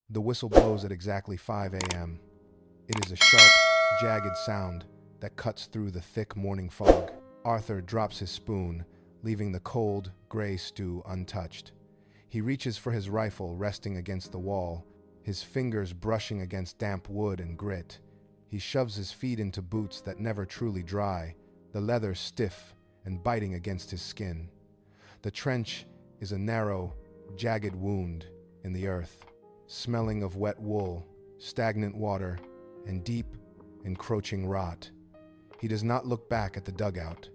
The whistle blows at exactly 5 a.m. It is a sharp, jagged sound that cuts through the thick morning fog. Arthur drops his spoon, leaving the cold, gray stew untouched. He reaches for his rifle resting against the wall, his fingers brushing against damp wood and grit. He shoves his feet into boots that never truly dry, the leather stiff and biting against his skin. The trench is a narrow, jagged wound in the earth, smelling of wet wool, stagnant water, and deep, encroaching rot. He does not look back at the dugout.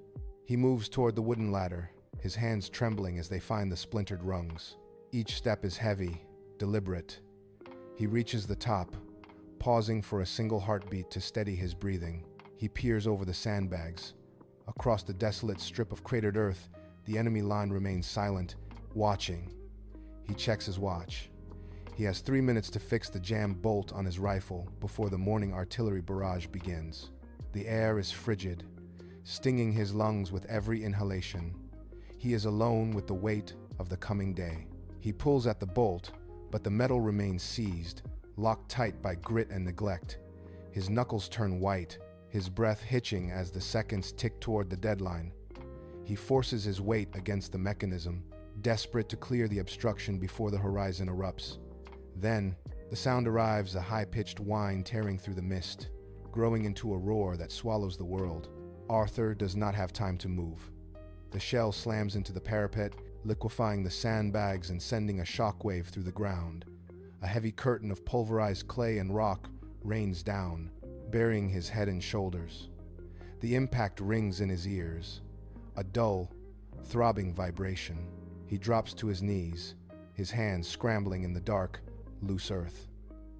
He moves toward the wooden ladder, his hands trembling as they find the splintered rungs. Each step is heavy, deliberate. He reaches the top, pausing for a single heartbeat to steady his breathing. He peers over the sandbags. Across the desolate strip of cratered earth, the enemy line remains silent, watching. He checks his watch. He has 3 minutes to fix the jammed bolt on his rifle before the morning artillery barrage begins. The air is frigid, stinging his lungs with every inhalation. He is alone with the weight of the coming day. He pulls at the bolt, but the metal remains seized, locked tight by grit and neglect. His knuckles turn white, his breath hitching as the seconds tick toward the deadline. He forces his weight against the mechanism, desperate to clear the obstruction before the horizon erupts. Then, the sound arrives, a high-pitched whine tearing through the mist, growing into a roar that swallows the world. Arthur does not have time to move. The shell slams into the parapet, liquefying the sandbags and sending a shockwave through the ground. A heavy curtain of pulverized clay and rock rains down, burying his head and shoulders. The impact rings in his ears, a dull, throbbing vibration. He drops to his knees, his hands scrambling in the dark, loose earth.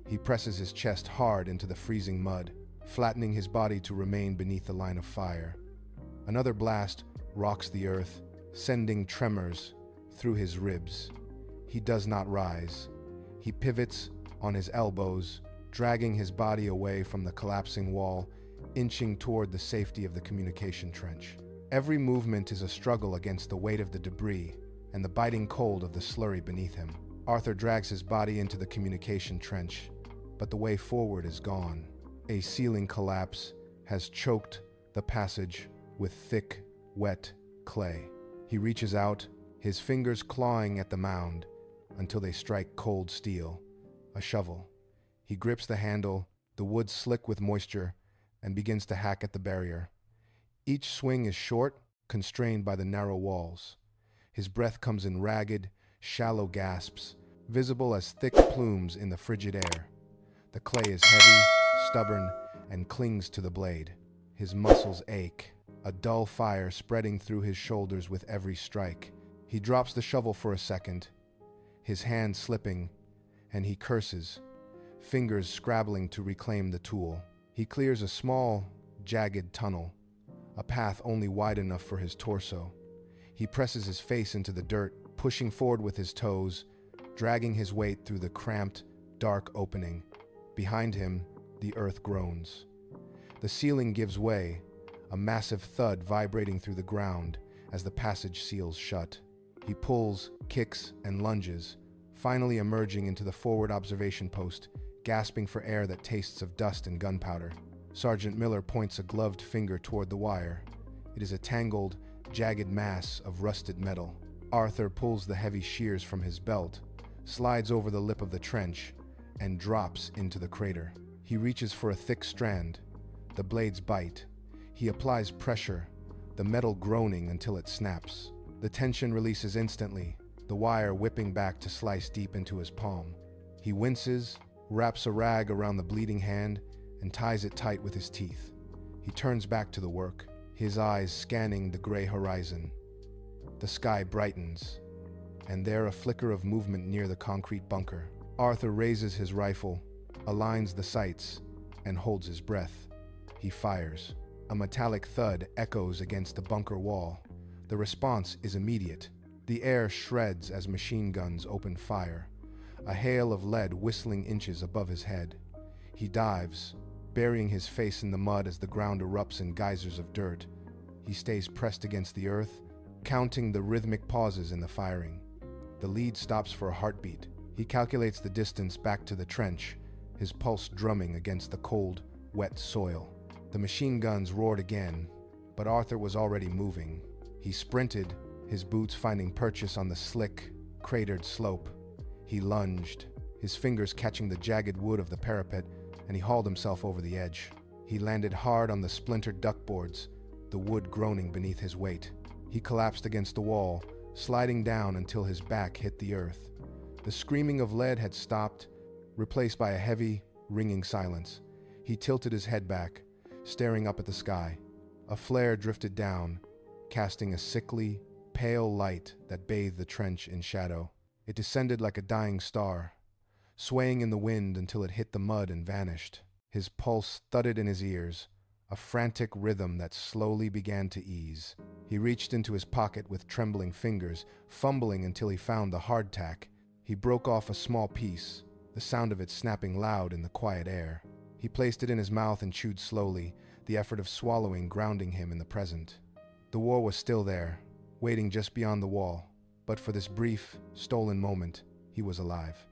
He presses his chest hard into the freezing mud, flattening his body to remain beneath the line of fire. Another blast rocks the earth, sending tremors through his ribs. He does not rise. He pivots on his elbows, dragging his body away from the collapsing wall, inching toward the safety of the communication trench. Every movement is a struggle against the weight of the debris and the biting cold of the slurry beneath him. Arthur drags his body into the communication trench, but the way forward is gone. A ceiling collapse has choked the passage with thick, wet clay. He reaches out, his fingers clawing at the mound until they strike cold steel, a shovel. He grips the handle, the wood slick with moisture, and begins to hack at the barrier. Each swing is short, constrained by the narrow walls. His breath comes in ragged, shallow gasps, visible as thick plumes in the frigid air. The clay is heavy, stubborn, and clings to the blade. His muscles ache, a dull fire spreading through his shoulders with every strike. He drops the shovel for a second, his hand slipping, and he curses, fingers scrabbling to reclaim the tool. He clears a small, jagged tunnel, a path only wide enough for his torso. He presses his face into the dirt, pushing forward with his toes, dragging his weight through the cramped, dark opening. Behind him, the earth groans. The ceiling gives way, a massive thud vibrating through the ground as the passage seals shut. He pulls, kicks, and lunges, finally emerging into the forward observation post, gasping for air that tastes of dust and gunpowder. Sergeant Miller points a gloved finger toward the wire. It is a tangled, jagged mass of rusted metal. Arthur pulls the heavy shears from his belt, slides over the lip of the trench, and drops into the crater. He reaches for a thick strand. The blades bite. He applies pressure, the metal groaning until it snaps. The tension releases instantly, the wire whipping back to slice deep into his palm. He winces, wraps a rag around the bleeding hand, and ties it tight with his teeth. He turns back to the work, his eyes scanning the gray horizon. The sky brightens, and there a flicker of movement near the concrete bunker. Arthur raises his rifle, aligns the sights, and holds his breath. He fires. A metallic thud echoes against the bunker wall. The response is immediate. The air shreds as machine guns open fire, a hail of lead whistling inches above his head. He dives, burying his face in the mud as the ground erupts in geysers of dirt. He stays pressed against the earth, counting the rhythmic pauses in the firing. The lead stops for a heartbeat, He calculates the distance back to the trench, his pulse drumming against the cold, wet soil. The machine guns roared again, but Arthur was already moving. He sprinted, his boots finding purchase on the slick, cratered slope. He lunged, his fingers catching the jagged wood of the parapet, and he hauled himself over the edge. He landed hard on the splintered duckboards, the wood groaning beneath his weight. He collapsed against the wall, sliding down until his back hit the earth. The screaming of lead had stopped, replaced by a heavy, ringing silence. He tilted his head back, staring up at the sky. A flare drifted down, casting a sickly, pale light that bathed the trench in shadow. It descended like a dying star, swaying in the wind until it hit the mud and vanished. His pulse thudded in his ears, a frantic rhythm that slowly began to ease. He reached into his pocket with trembling fingers, fumbling until he found the hardtack. He broke off a small piece, the sound of it snapping loud in the quiet air. He placed it in his mouth and chewed slowly, the effort of swallowing grounding him in the present. The war was still there, waiting just beyond the wall, but for this brief, stolen moment, he was alive.